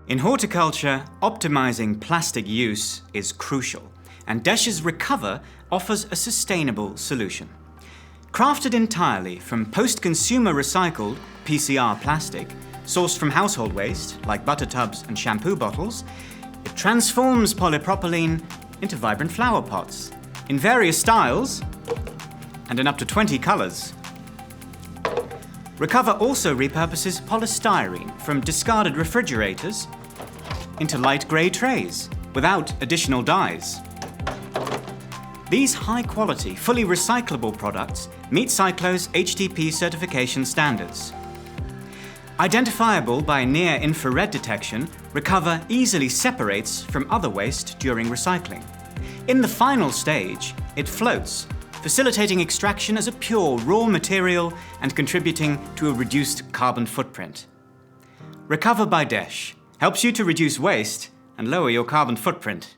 In horticulture, optimizing plastic use is crucial, and Desch's Recover offers a sustainable solution. Crafted entirely from post-consumer recycled PCR plastic, sourced from household waste like butter tubs and shampoo bottles, it transforms polypropylene into vibrant flower pots in various styles and in up to 20 colors. Recover also repurposes polystyrene from discarded refrigerators into light grey trays without additional dyes. These high-quality, fully recyclable products meet Cyclo's HTP certification standards. Identifiable by near-infrared detection, Recover easily separates from other waste during recycling. In the final stage, it floats, facilitating extraction as a pure raw material and contributing to a reduced carbon footprint. Recover by Desch helps you to reduce waste and lower your carbon footprint.